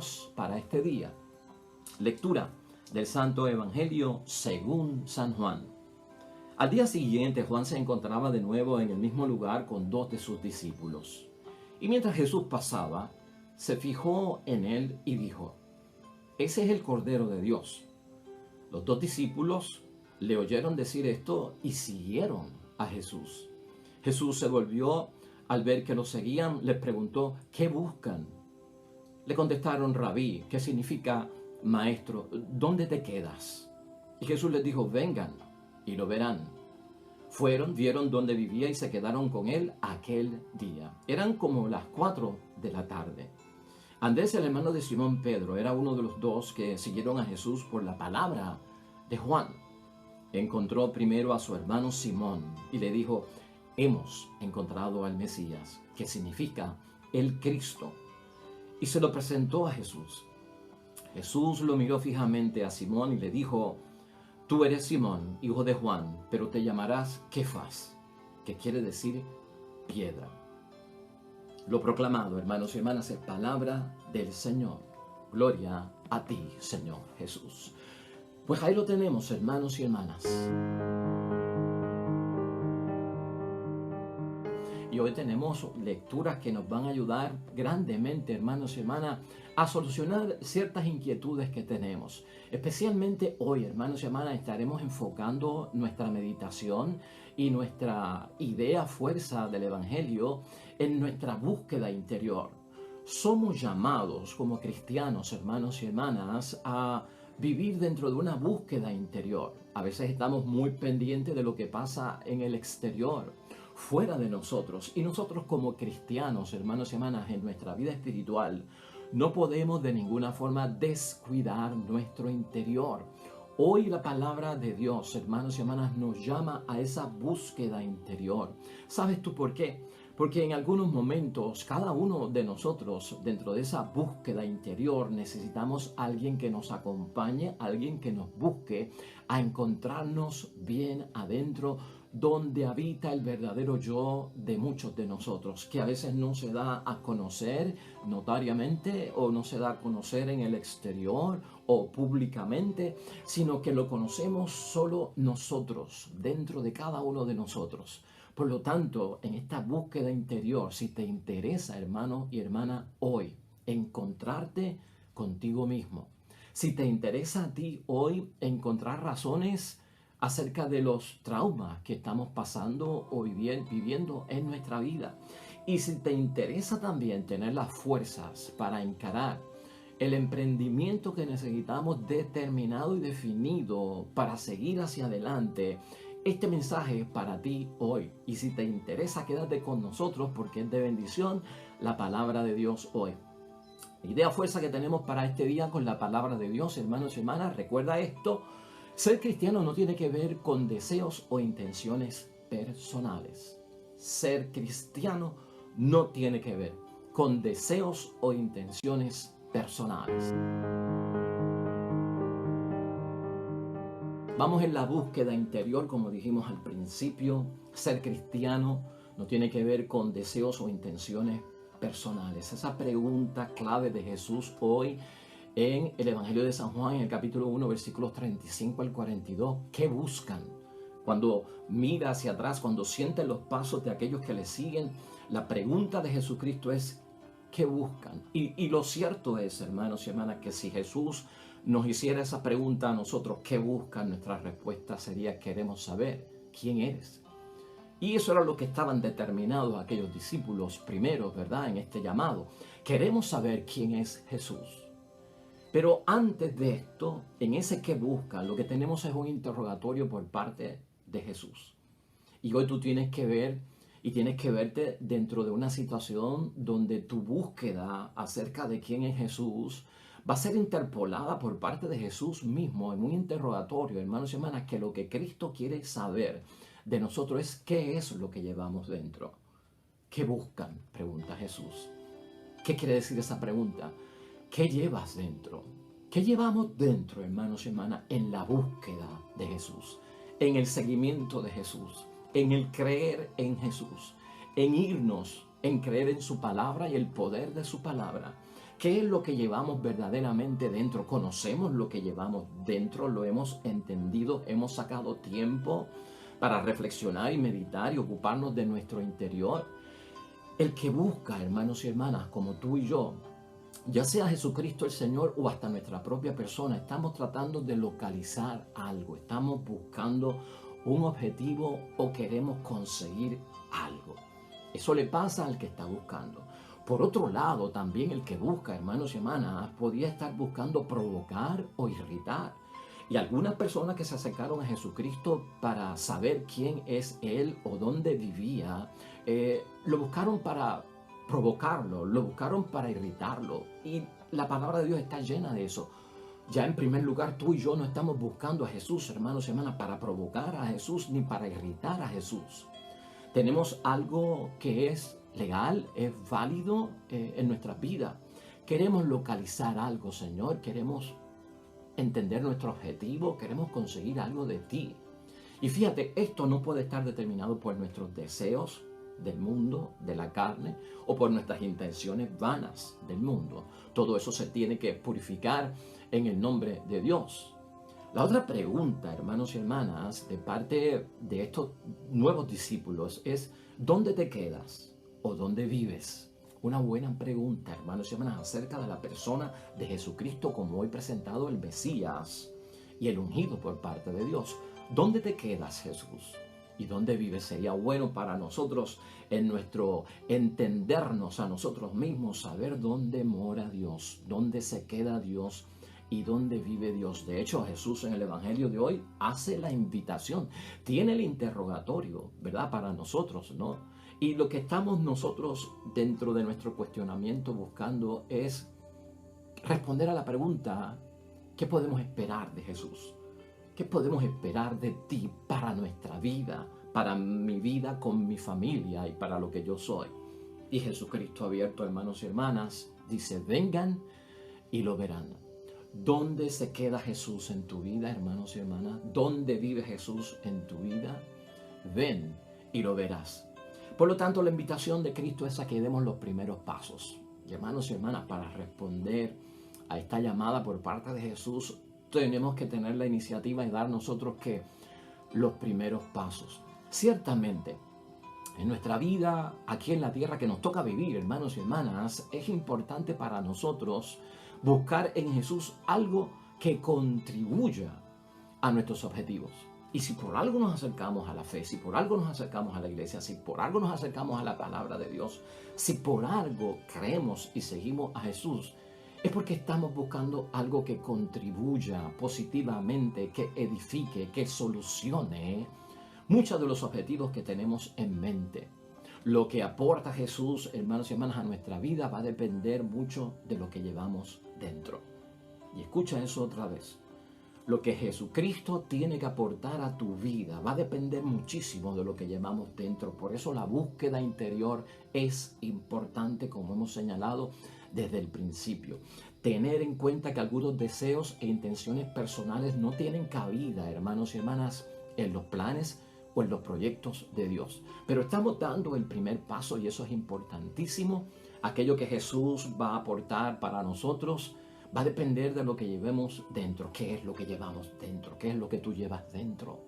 Dios para este día. Lectura del Santo Evangelio según San Juan. Al día siguiente, Juan se encontraba de nuevo en el mismo lugar con 2 de sus discípulos. Y mientras Jesús pasaba, se fijó en él y dijo: «Ese es el Cordero de Dios». Los 2 discípulos le oyeron decir esto y siguieron a Jesús. Jesús se volvió al ver que los seguían, les preguntó: «¿Qué buscan?». Le contestaron: «Rabí», que significa maestro, «¿dónde te quedas?». Y Jesús les dijo: «Vengan y lo verán». Fueron, vieron dónde vivía y se quedaron con él aquel día. Eran como las 4 de la tarde. Andrés, el hermano de Simón Pedro, era uno de los 2 que siguieron a Jesús por la palabra de Juan. Encontró primero a su hermano Simón y le dijo: «Hemos encontrado al Mesías», que significa el Cristo. Y se lo presentó a Jesús. Jesús lo miró fijamente a Simón y le dijo: «Tú eres Simón, hijo de Juan, pero te llamarás Kefas», que quiere decir piedra. Lo proclamado, hermanos y hermanas, es palabra del Señor. Gloria a ti, Señor Jesús. Pues ahí lo tenemos, hermanos y hermanas. Y hoy tenemos lecturas que nos van a ayudar grandemente, hermanos y hermanas, a solucionar ciertas inquietudes que tenemos. Especialmente hoy, hermanos y hermanas, estaremos enfocando nuestra meditación y nuestra idea fuerza del Evangelio en nuestra búsqueda interior. Somos llamados como cristianos, hermanos y hermanas, a vivir dentro de una búsqueda interior. A veces estamos muy pendientes de lo que pasa en el exterior, fuera de nosotros. Y nosotros como cristianos, hermanos y hermanas, en nuestra vida espiritual, no podemos de ninguna forma descuidar nuestro interior. Hoy la palabra de Dios, hermanos y hermanas, nos llama a esa búsqueda interior. ¿Sabes tú por qué? Porque en algunos momentos, cada uno de nosotros, dentro de esa búsqueda interior, necesitamos a alguien que nos acompañe, alguien que nos busque a encontrarnos bien adentro, donde habita el verdadero yo de muchos de nosotros, que a veces no se da a conocer notariamente o no se da a conocer en el exterior o públicamente, sino que lo conocemos solo nosotros, dentro de cada uno de nosotros. Por lo tanto, en esta búsqueda interior, si te interesa, hermano y hermana, hoy encontrarte contigo mismo, si te interesa a ti hoy encontrar razones acerca de los traumas que estamos pasando o viviendo en nuestra vida, y si te interesa también tener las fuerzas para encarar el emprendimiento que necesitamos determinado y definido para seguir hacia adelante, este mensaje es para ti hoy. Y si te interesa, quédate con nosotros porque es de bendición la palabra de Dios hoy. Idea fuerza que tenemos para este día con la palabra de Dios, hermanos y hermanas. Recuerda esto: ser cristiano no tiene que ver con deseos o intenciones personales. Ser cristiano no tiene que ver con deseos o intenciones personales. Vamos en la búsqueda interior, como dijimos al principio. Ser cristiano no tiene que ver con deseos o intenciones personales. Esa pregunta clave de Jesús hoy en el Evangelio de San Juan, en el capítulo 1, versículos 35 al 42. ¿Qué buscan? Cuando mira hacia atrás, cuando siente los pasos de aquellos que le siguen, la pregunta de Jesucristo es: ¿qué buscan? Y lo cierto es, hermanos y hermanas, que si Jesús nos hiciera esa pregunta a nosotros, ¿qué buscan?, nuestra respuesta sería: queremos saber quién eres. Y eso era lo que estaban determinados aquellos discípulos primeros, ¿verdad?, en este llamado. Queremos saber quién es Jesús. Pero antes de esto, en ese que buscan, lo que tenemos es un interrogatorio por parte de Jesús. Y hoy tú tienes que ver y tienes que verte dentro de una situación donde tu búsqueda acerca de quién es Jesús va a ser interpolada por parte de Jesús mismo en un interrogatorio, hermanos y hermanas, que lo que Cristo quiere saber de nosotros es qué es lo que llevamos dentro. ¿Qué buscan?, pregunta Jesús. ¿Qué quiere decir esa pregunta? ¿Qué llevas dentro? ¿Qué llevamos dentro, hermanos y hermanas, en la búsqueda de Jesús, en el seguimiento de Jesús, en el creer en Jesús, en irnos, en creer en su palabra y el poder de su palabra? ¿Qué es lo que llevamos verdaderamente dentro? ¿Conocemos lo que llevamos dentro? ¿Lo hemos entendido? ¿Hemos sacado tiempo para reflexionar y meditar y ocuparnos de nuestro interior? El que busca, hermanos y hermanas, como tú y yo, ya sea Jesucristo el Señor o hasta nuestra propia persona, estamos tratando de localizar algo, estamos buscando un objetivo o queremos conseguir algo. Eso le pasa al que está buscando. Por otro lado, también el que busca, hermanos y hermanas, podía estar buscando provocar o irritar. Y algunas personas que se acercaron a Jesucristo para saber quién es Él o dónde vivía, lo buscaron para provocarlo, lo buscaron para irritarlo. Y la palabra de Dios está llena de eso. Ya en primer lugar, tú y yo no estamos buscando a Jesús, hermanos y hermanas, para provocar a Jesús ni para irritar a Jesús. Tenemos algo que es legal, es válido en nuestra vida. Queremos localizar algo, Señor, queremos entender nuestro objetivo, queremos conseguir algo de ti. Y fíjate, esto no puede estar determinado por nuestros deseos del mundo, de la carne, o por nuestras intenciones vanas del mundo. Todo eso se tiene que purificar en el nombre de Dios. La otra pregunta, hermanos y hermanas, de parte de estos nuevos discípulos es: ¿dónde te quedas o dónde vives? Una buena pregunta, hermanos y hermanas, acerca de la persona de Jesucristo como hoy presentado el Mesías y el ungido por parte de Dios. ¿Dónde te quedas, Jesús? ¿Y dónde vives? Sería bueno para nosotros, en nuestro entendernos a nosotros mismos, saber dónde mora Dios, dónde se queda Dios y dónde vive Dios. De hecho, Jesús en el Evangelio de hoy hace la invitación, tiene el interrogatorio, ¿verdad? Para nosotros, ¿no? Y lo que estamos nosotros dentro de nuestro cuestionamiento buscando es responder a la pregunta: ¿qué podemos esperar de Jesús? ¿Qué podemos esperar de ti para nuestra vida, para mi vida con mi familia y para lo que yo soy? Y Jesucristo abierto, hermanos y hermanas, dice: vengan y lo verán. ¿Dónde se queda Jesús en tu vida, hermanos y hermanas? ¿Dónde vive Jesús en tu vida? Ven y lo verás. Por lo tanto, la invitación de Cristo es a que demos los primeros pasos. Y hermanos y hermanas, para responder a esta llamada por parte de Jesús, tenemos que tener la iniciativa y dar nosotros que los primeros pasos. Ciertamente, en nuestra vida, aquí en la tierra que nos toca vivir, hermanos y hermanas, es importante para nosotros buscar en Jesús algo que contribuya a nuestros objetivos. Y si por algo nos acercamos a la fe, si por algo nos acercamos a la iglesia, si por algo nos acercamos a la palabra de Dios, si por algo creemos y seguimos a Jesús, es porque estamos buscando algo que contribuya positivamente, que edifique, que solucione muchos de los objetivos que tenemos en mente. Lo que aporta Jesús, hermanos y hermanas, a nuestra vida va a depender mucho de lo que llevamos dentro. Y escucha eso otra vez. Lo que Jesucristo tiene que aportar a tu vida va a depender muchísimo de lo que llevamos dentro. Por eso la búsqueda interior es importante, como hemos señalado desde el principio. Tener en cuenta que algunos deseos e intenciones personales no tienen cabida, hermanos y hermanas, en los planes o en los proyectos de Dios. Pero estamos dando el primer paso y eso es importantísimo. Aquello que Jesús va a aportar para nosotros va a depender de lo que llevemos dentro. ¿Qué es lo que llevamos dentro? ¿Qué es lo que tú llevas dentro?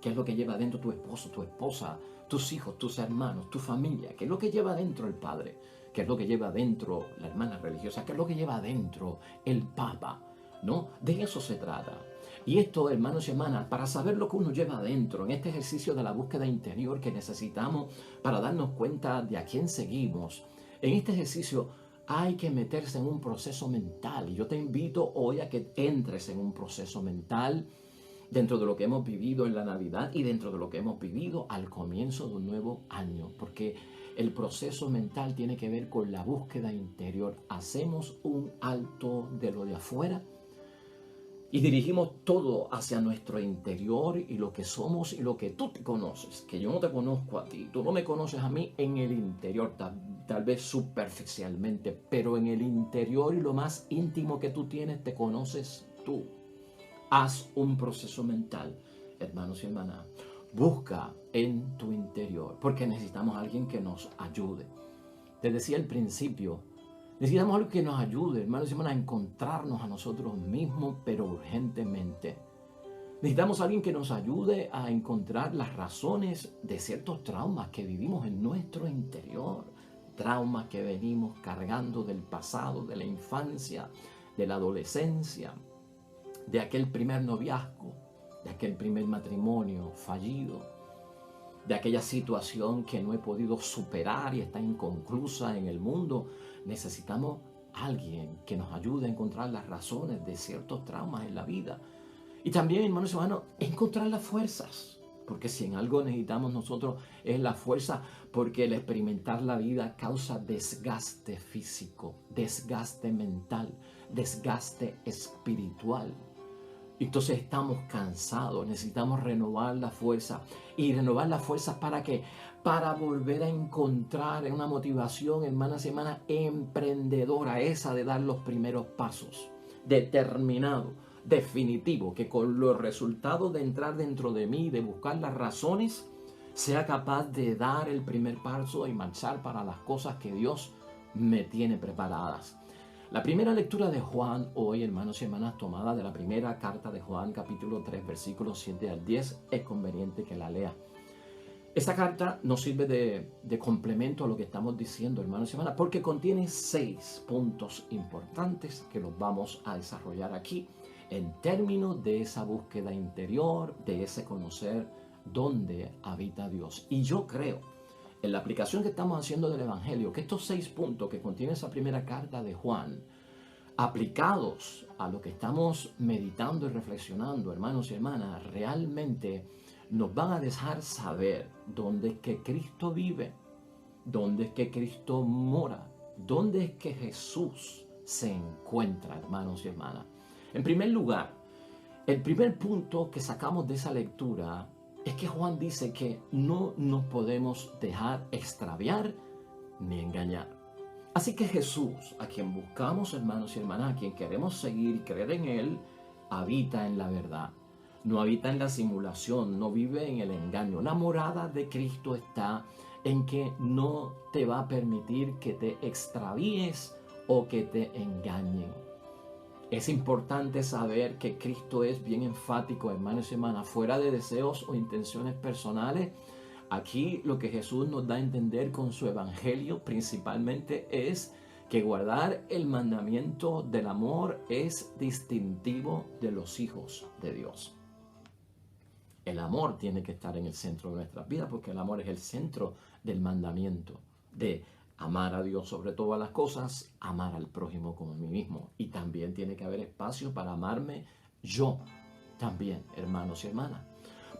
¿Qué es lo que lleva dentro tu esposo, tu esposa, tus hijos, tus hermanos, tu familia? ¿Qué es lo que lleva dentro el padre? ¿Qué es lo que lleva dentro la hermana religiosa? ¿Qué es lo que lleva dentro el papa? ¿No? De eso se trata. Y esto, hermanos y hermanas, para saber lo que uno lleva adentro, en este ejercicio de la búsqueda interior que necesitamos para darnos cuenta de a quién seguimos, en este ejercicio hay que meterse en un proceso mental. Y yo te invito hoy a que entres en un proceso mental dentro de lo que hemos vivido en la Navidad y dentro de lo que hemos vivido al comienzo de un nuevo año. Porque el proceso mental tiene que ver con la búsqueda interior. Hacemos un alto de lo de afuera y dirigimos todo hacia nuestro interior y lo que somos y lo que tú te conoces, que yo no te conozco a ti, tú no me conoces a mí en el interior, tal vez superficialmente, pero en el interior y lo más íntimo que tú tienes te conoces tú. Haz un proceso mental, hermanos y hermanas. Busca en tu interior, porque necesitamos a alguien que nos ayude. Te decía al principio, Necesitamos algo que nos ayude, hermanos y hermanas, a encontrarnos a nosotros mismos, pero urgentemente. Necesitamos a alguien que nos ayude a encontrar las razones de ciertos traumas que vivimos en nuestro interior. Traumas que venimos cargando del pasado, de la infancia, de la adolescencia, de aquel primer noviazgo, de aquel primer matrimonio fallido, de aquella situación que no he podido superar y está inconclusa en el mundo. Necesitamos alguien que nos ayude a encontrar las razones de ciertos traumas en la vida. Y también, hermanos y hermanos, encontrar las fuerzas. Porque si en algo necesitamos nosotros es la fuerza, porque el experimentar la vida causa desgaste físico, desgaste mental, desgaste espiritual. Entonces estamos cansados, necesitamos renovar la fuerza. ¿Y renovar la fuerza para qué? Para volver a encontrar una motivación, hermanas y hermanas, emprendedora, esa de dar los primeros pasos, determinado, definitivo, que con los resultados de entrar dentro de mí, de buscar las razones, sea capaz de dar el primer paso y marchar para las cosas que Dios me tiene preparadas. La primera lectura de Juan hoy, hermanos y hermanas, tomada de la primera carta de Juan, capítulo 3, versículos 7 al 10, es conveniente que la lea. Esta carta nos sirve de complemento a lo que estamos diciendo, hermanos y hermanas, porque contiene 6 puntos importantes que los vamos a desarrollar aquí en términos de esa búsqueda interior, de ese conocer dónde habita Dios. Y yo creo, en la aplicación que estamos haciendo del Evangelio, que estos 6 puntos que contiene esa primera carta de Juan, aplicados a lo que estamos meditando y reflexionando, hermanos y hermanas, realmente nos van a dejar saber dónde es que Cristo vive, dónde es que Cristo mora, dónde es que Jesús se encuentra, hermanos y hermanas. En primer lugar, el primer punto que sacamos de esa lectura es que Juan dice que no nos podemos dejar extraviar ni engañar. Así que Jesús, a quien buscamos, hermanos y hermanas, a quien queremos seguir y creer en Él, habita en la verdad. No habita en la simulación, no vive en el engaño. La morada de Cristo está en que no te va a permitir que te extravíes o que te engañen. Es importante saber que Cristo es bien enfático, hermanos y hermanas, fuera de deseos o intenciones personales. Aquí lo que Jesús nos da a entender con su evangelio principalmente es que guardar el mandamiento del amor es distintivo de los hijos de Dios. El amor tiene que estar en el centro de nuestras vidas porque el amor es el centro del mandamiento de amar a Dios sobre todas las cosas, amar al prójimo como a mí mismo. Y también tiene que haber espacio para amarme yo también, hermanos y hermanas.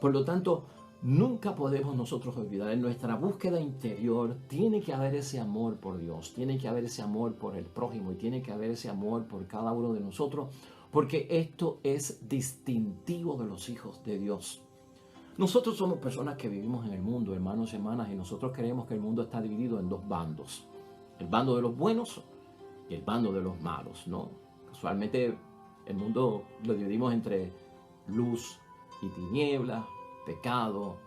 Por lo tanto, nunca podemos nosotros olvidar, en nuestra búsqueda interior tiene que haber ese amor por Dios, tiene que haber ese amor por el prójimo y tiene que haber ese amor por cada uno de nosotros, porque esto es distintivo de los hijos de Dios. Nosotros somos personas que vivimos en el mundo, hermanos y hermanas, y nosotros creemos que el mundo está dividido en 2 bandos. El bando de los buenos y el bando de los malos, ¿no? Casualmente el mundo lo dividimos entre luz y tiniebla, pecado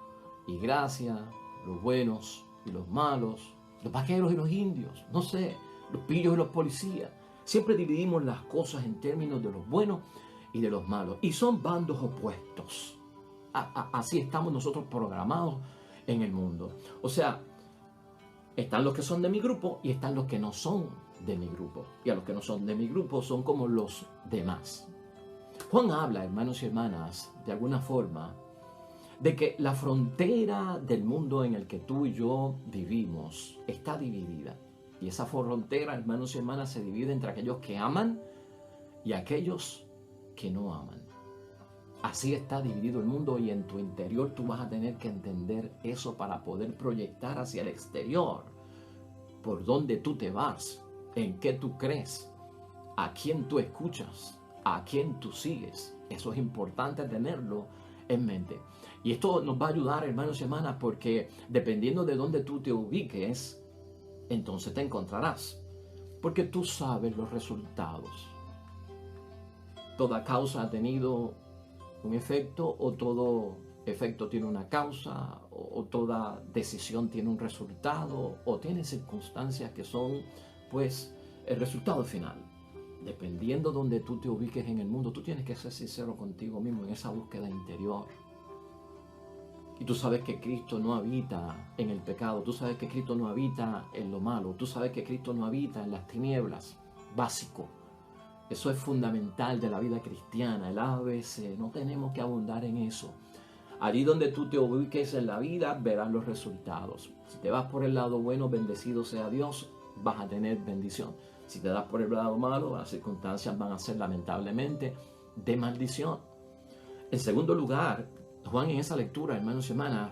y gracia, los buenos y los malos, los vaqueros y los indios, no sé, los pillos y los policías. Siempre dividimos las cosas en términos de los buenos y de los malos. Y son bandos opuestos. Así estamos nosotros programados en el mundo. O sea, están los que son de mi grupo y están los que no son de mi grupo. Y a los que no son de mi grupo son como los demás. Juan habla, hermanos y hermanas, de alguna forma, de que la frontera del mundo en el que tú y yo vivimos está dividida. Y esa frontera, hermanos y hermanas, se divide entre aquellos que aman y aquellos que no aman. Así está dividido el mundo y en tu interior tú vas a tener que entender eso para poder proyectar hacia el exterior. Por dónde tú te vas, en qué tú crees, a quién tú escuchas, a quién tú sigues. Eso es importante tenerlo en mente. Y esto nos va a ayudar, hermanos y hermanas, porque dependiendo de dónde tú te ubiques, entonces te encontrarás. Porque tú sabes los resultados. Toda causa ha tenido un efecto, o todo efecto tiene una causa, o toda decisión tiene un resultado, o tiene circunstancias que son, pues, el resultado final. Dependiendo donde tú te ubiques en el mundo, tú tienes que ser sincero contigo mismo en esa búsqueda interior. Y tú sabes que Cristo no habita en el pecado, tú sabes que Cristo no habita en lo malo, tú sabes que Cristo no habita en las tinieblas. Básico. Eso es fundamental de la vida cristiana, el ABC. No tenemos que abundar en eso. Allí donde tú te ubiques en la vida, verás los resultados. Si te vas por el lado bueno, bendecido sea Dios, vas a tener bendición. Si te das por el lado malo, las circunstancias van a ser lamentablemente de maldición. En segundo lugar, Juan en esa lectura, hermanos y hermanas,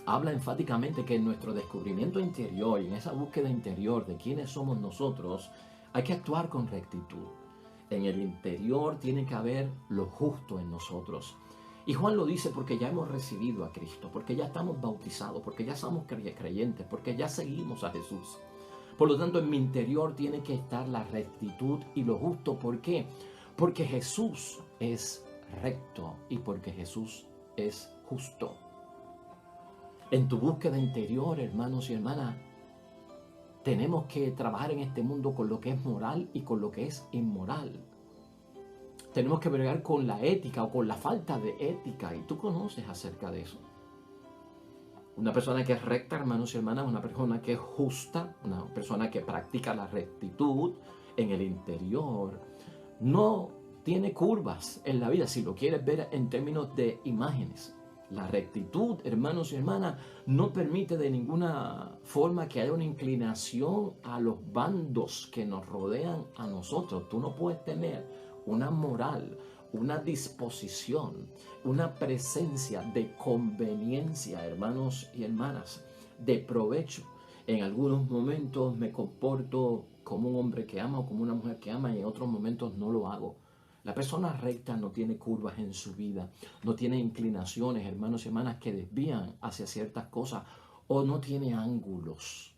habla enfáticamente que en nuestro descubrimiento interior y en esa búsqueda interior de quiénes somos nosotros, hay que actuar con rectitud. En el interior tiene que haber lo justo en nosotros. Y Juan lo dice porque ya hemos recibido a Cristo, porque ya estamos bautizados, porque ya somos creyentes, porque ya seguimos a Jesús. Por lo tanto, en mi interior tiene que estar la rectitud y lo justo. ¿Por qué? Porque Jesús es recto y porque Jesús es justo. En tu búsqueda interior, hermanos y hermanas, tenemos que trabajar en este mundo con lo que es moral y con lo que es inmoral. Tenemos que bregar con la ética o con la falta de ética. Y tú conoces acerca de eso. Una persona que es recta, hermanos y hermanas, una persona que es justa, una persona que practica la rectitud en el interior, no tiene curvas en la vida, si lo quieres ver en términos de imágenes. La rectitud, hermanos y hermanas, no permite de ninguna forma que haya una inclinación a los bandos que nos rodean a nosotros. Tú no puedes tener una moral, una disposición, una presencia de conveniencia, hermanos y hermanas, de provecho. En algunos momentos me comporto como un hombre que ama o como una mujer que ama y en otros momentos no lo hago. La persona recta no tiene curvas en su vida, no tiene inclinaciones, hermanos y hermanas, que desvían hacia ciertas cosas o no tiene ángulos,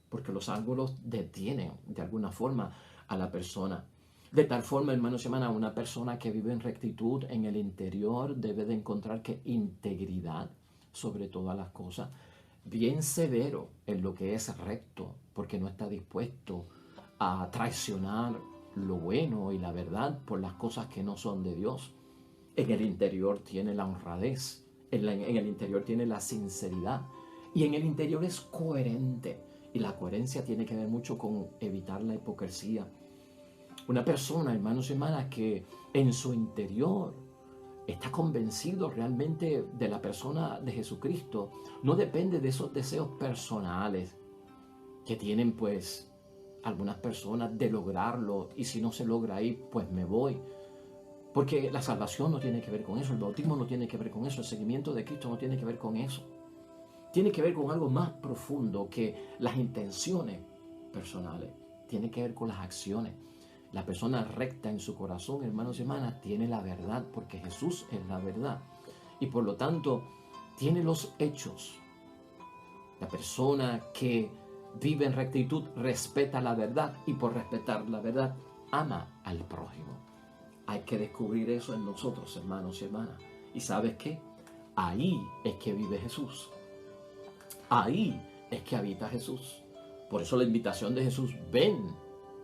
porque los ángulos detienen de alguna forma a la persona. De tal forma, hermanos y hermanas, una persona que vive en rectitud en el interior debe de encontrar que integridad sobre todas las cosas, bien severo en lo que es recto, porque no está dispuesto a traicionar lo bueno y la verdad por las cosas que no son de Dios. En el interior tiene la honradez, en el interior tiene la sinceridad y en el interior es coherente. Y la coherencia tiene que ver mucho con evitar la hipocresía. Una persona, hermanos y hermanas, que en su interior está convencido realmente de la persona de Jesucristo, no depende de esos deseos personales que tienen pues algunas personas de lograrlo, y si no se logra ahí, pues me voy. Porque la salvación no tiene que ver con eso, el bautismo no tiene que ver con eso, el seguimiento de Cristo no tiene que ver con eso. Tiene que ver con algo más profundo que las intenciones personales, tiene que ver con las acciones. La persona recta en su corazón, hermanos y hermanas, tiene la verdad, porque Jesús es la verdad. Y por lo tanto, tiene los hechos. La persona que vive en rectitud respeta la verdad y por respetar la verdad ama al prójimo. Hay que descubrir eso en nosotros, hermanos y hermanas. ¿Y sabes qué? Ahí es que vive Jesús. Ahí es que habita Jesús. Por eso la invitación de Jesús, ven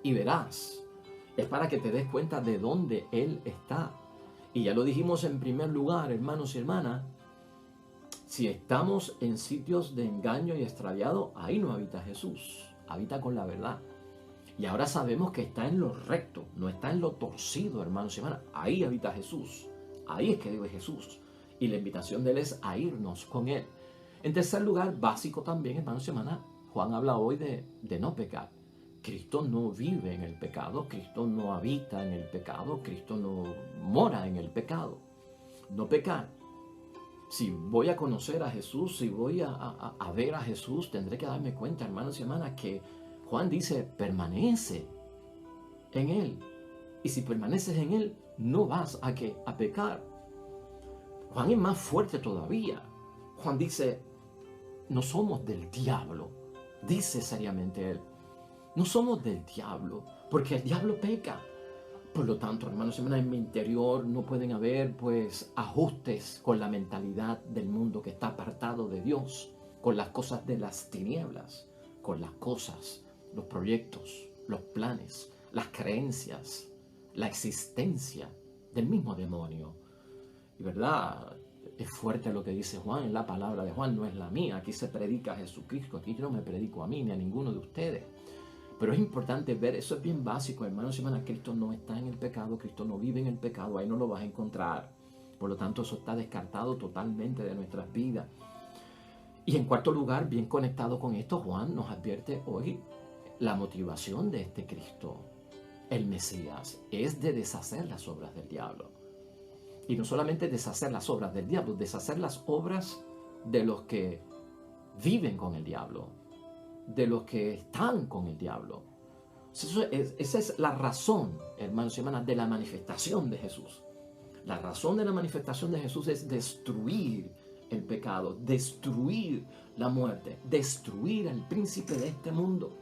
y verás, es para que te des cuenta de dónde Él está. Y ya lo dijimos en primer lugar, hermanos y hermanas, si estamos en sitios de engaño y extraviado, ahí no habita Jesús, habita con la verdad. Y ahora sabemos que está en lo recto, no está en lo torcido, hermanos y hermanas. Ahí habita Jesús, ahí es que vive Jesús. Y la invitación de Él es a irnos con Él. En tercer lugar, básico también, hermanos y hermanas, Juan habla hoy de no pecar. Cristo no vive en el pecado, Cristo no habita en el pecado, Cristo no mora en el pecado. No pecar. Si voy a conocer a Jesús, si voy a ver a Jesús, tendré que darme cuenta, hermanos y hermanas, que Juan dice, permanece en Él. Y si permaneces en Él, no vas a pecar. Juan es más fuerte todavía. Juan dice, no somos del diablo. Dice seriamente él, no somos del diablo, porque el diablo peca. Por lo tanto, hermanos y hermanas, en mi interior no pueden haber pues ajustes con la mentalidad del mundo que está apartado de Dios, con las cosas de las tinieblas, con las cosas, los proyectos, los planes, las creencias, la existencia del mismo demonio. Y verdad, es fuerte lo que dice Juan, es la palabra de Juan, no es la mía. Aquí se predica a Jesucristo, aquí yo no me predico a mí ni a ninguno de ustedes. Pero es importante ver, eso es bien básico, hermanos y hermanas, Cristo no está en el pecado, Cristo no vive en el pecado, ahí no lo vas a encontrar. Por lo tanto, eso está descartado totalmente de nuestras vidas. Y en cuarto lugar, bien conectado con esto, Juan nos advierte hoy la motivación de este Cristo, el Mesías, es de deshacer las obras del diablo. Y no solamente deshacer las obras del diablo, deshacer las obras de los que viven con el diablo, de los que están con el diablo. Esa es la razón, hermanos y hermanas, de la manifestación de Jesús. La razón de la manifestación de Jesús es destruir el pecado, destruir la muerte, destruir al príncipe de este mundo.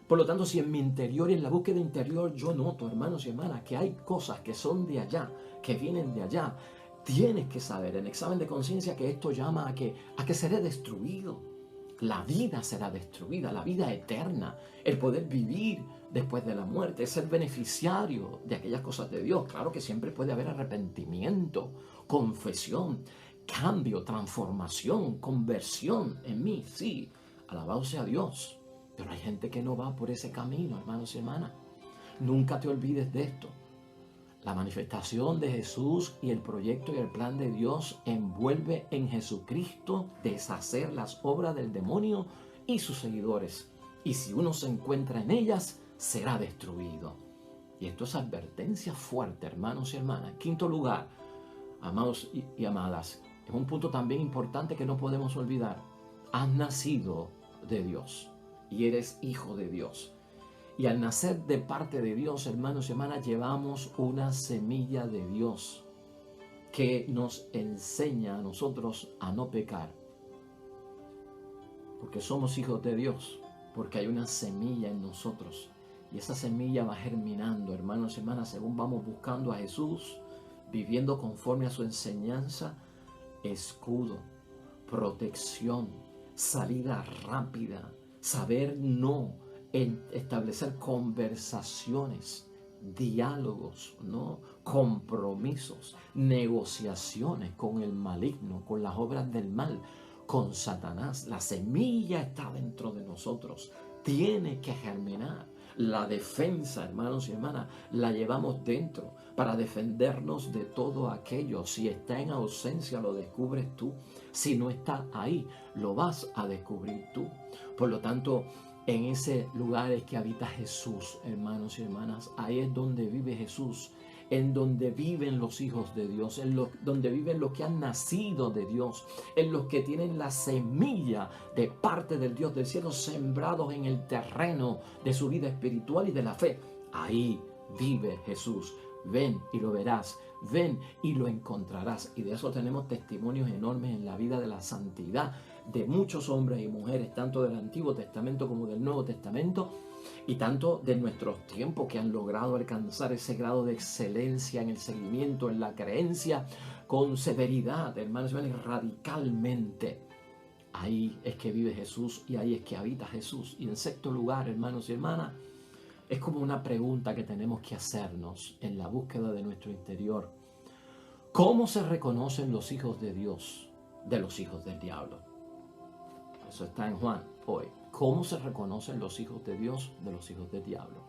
Por lo tanto, si en mi interior y en la búsqueda interior yo noto, hermanos y hermanas, que hay cosas que son de allá, que vienen de allá, tienes que saber en examen de conciencia que esto llama a que seré destruido. La vida será destruida, la vida eterna, el poder vivir después de la muerte, ser beneficiario de aquellas cosas de Dios. Claro que siempre puede haber arrepentimiento, confesión, cambio, transformación, conversión en mí. Sí, alabado sea Dios. Pero hay gente que no va por ese camino, hermanos y hermanas. Nunca te olvides de esto. La manifestación de Jesús y el proyecto y el plan de Dios envuelve en Jesucristo deshacer las obras del demonio y sus seguidores. Y si uno se encuentra en ellas, será destruido. Y esto es advertencia fuerte, hermanos y hermanas. En quinto lugar, amados y amadas, es un punto también importante que no podemos olvidar. Has nacido de Dios y eres hijo de Dios. Y al nacer de parte de Dios, hermanos y hermanas, llevamos una semilla de Dios que nos enseña a nosotros a no pecar. Porque somos hijos de Dios, porque hay una semilla en nosotros. Y esa semilla va germinando, hermanos y hermanas, según vamos buscando a Jesús, viviendo conforme a su enseñanza, escudo, protección, salida rápida, saber no, establecer conversaciones, diálogos, ¿no? Compromisos, negociaciones con el maligno, con las obras del mal, con Satanás. La semilla está dentro de nosotros, tiene que germinar. La defensa, hermanos y hermanas, la llevamos dentro para defendernos de todo aquello. Si está en ausencia, lo descubres tú. Si no está ahí, lo vas a descubrir tú. Por lo tanto, en ese lugar es que habita Jesús, hermanos y hermanas. Ahí es donde vive Jesús, en donde viven los hijos de Dios, donde viven los que han nacido de Dios, en los que tienen la semilla de parte del Dios del cielo sembrados en el terreno de su vida espiritual y de la fe. Ahí vive Jesús. Ven y lo verás, ven y lo encontrarás. Y de eso tenemos testimonios enormes en la vida de la santidad de muchos hombres y mujeres, tanto del Antiguo Testamento como del Nuevo Testamento, y tanto de nuestros tiempos, que han logrado alcanzar ese grado de excelencia en el seguimiento, en la creencia, con severidad, hermanos y hermanas, radicalmente. Ahí es que vive Jesús y ahí es que habita Jesús. Y en sexto lugar, hermanos y hermanas, es como una pregunta que tenemos que hacernos en la búsqueda de nuestro interior. ¿Cómo se reconocen los hijos de Dios de los hijos del diablo? Eso está en Juan hoy. ¿Cómo se reconocen los hijos de Dios de los hijos del diablo?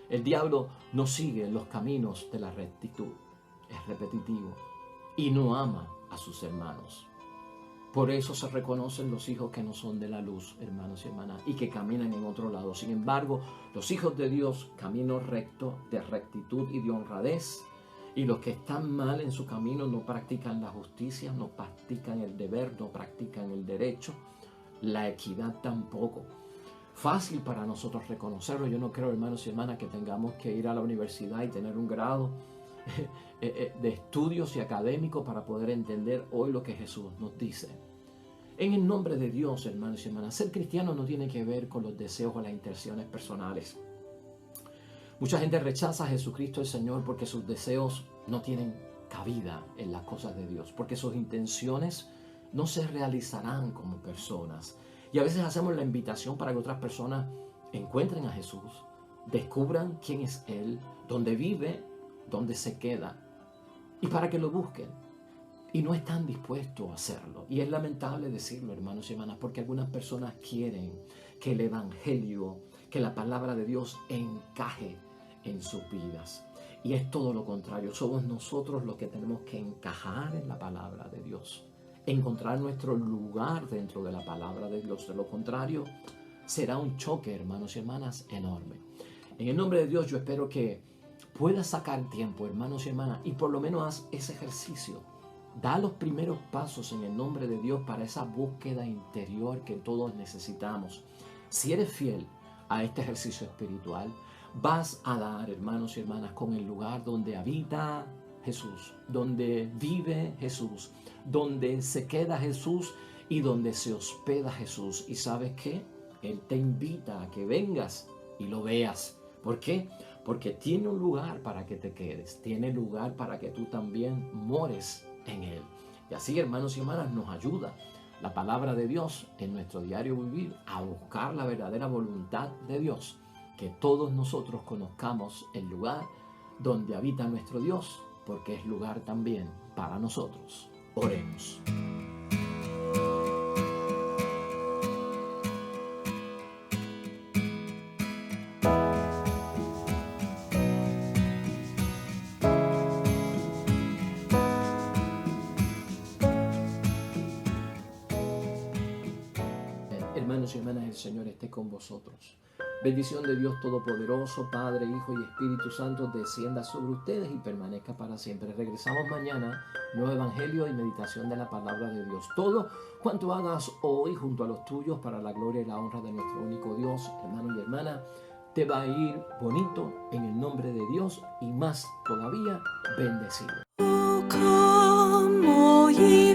El diablo no sigue los caminos de la rectitud. Es repetitivo y no ama a sus hermanos. Por eso se reconocen los hijos que no son de la luz, hermanos y hermanas, y que caminan en otro lado. Sin embargo, los hijos de Dios, camino recto, de rectitud y de honradez, y los que están mal en su camino no practican la justicia, no practican el deber, no practican el derecho, la equidad tampoco. Fácil para nosotros reconocerlo. Yo no creo, hermanos y hermanas, que tengamos que ir a la universidad y tener un grado de estudios y académicos para poder entender hoy lo que Jesús nos dice. En el nombre de Dios, hermanos y hermanas, ser cristiano no tiene que ver con los deseos o las intenciones personales. Mucha gente rechaza a Jesucristo el Señor porque sus deseos no tienen cabida en las cosas de Dios, porque sus intenciones no se realizarán como personas. Y a veces hacemos la invitación para que otras personas encuentren a Jesús, descubran quién es Él, dónde vive, dónde se queda, y para que lo busquen. Y no están dispuestos a hacerlo. Y es lamentable decirlo, hermanos y hermanas, porque algunas personas quieren que el Evangelio, que la palabra de Dios encaje en sus vidas. Y es todo lo contrario. Somos nosotros los que tenemos que encajar en la palabra de Dios, encontrar nuestro lugar dentro de la palabra de Dios. De lo contrario, será un choque, hermanos y hermanas, enorme. En el nombre de Dios, yo espero que puedas sacar tiempo, hermanos y hermanas, y por lo menos haz ese ejercicio. Da los primeros pasos en el nombre de Dios para esa búsqueda interior que todos necesitamos. Si eres fiel a este ejercicio espiritual, vas a dar, hermanos y hermanas, con el lugar donde habita Jesús, donde vive Jesús, donde se queda Jesús y donde se hospeda Jesús. ¿Y sabes qué? Él te invita a que vengas y lo veas. ¿Por qué? Porque tiene un lugar para que te quedes, tiene lugar para que tú también mores en Él. Y así, hermanos y hermanas, nos ayuda la palabra de Dios en nuestro diario vivir a buscar la verdadera voluntad de Dios, que todos nosotros conozcamos el lugar donde habita nuestro Dios, porque es lugar también para nosotros. Oremos. Hermanos y hermanas, el Señor esté con vosotros. Bendición de Dios Todopoderoso, Padre, Hijo y Espíritu Santo, descienda sobre ustedes y permanezca para siempre. Regresamos mañana, nuevo Evangelio y meditación de la palabra de Dios. Todo cuanto hagas hoy junto a los tuyos para la gloria y la honra de nuestro único Dios, hermano y hermana, te va a ir bonito en el nombre de Dios y más todavía bendecido. Oh, come, all ye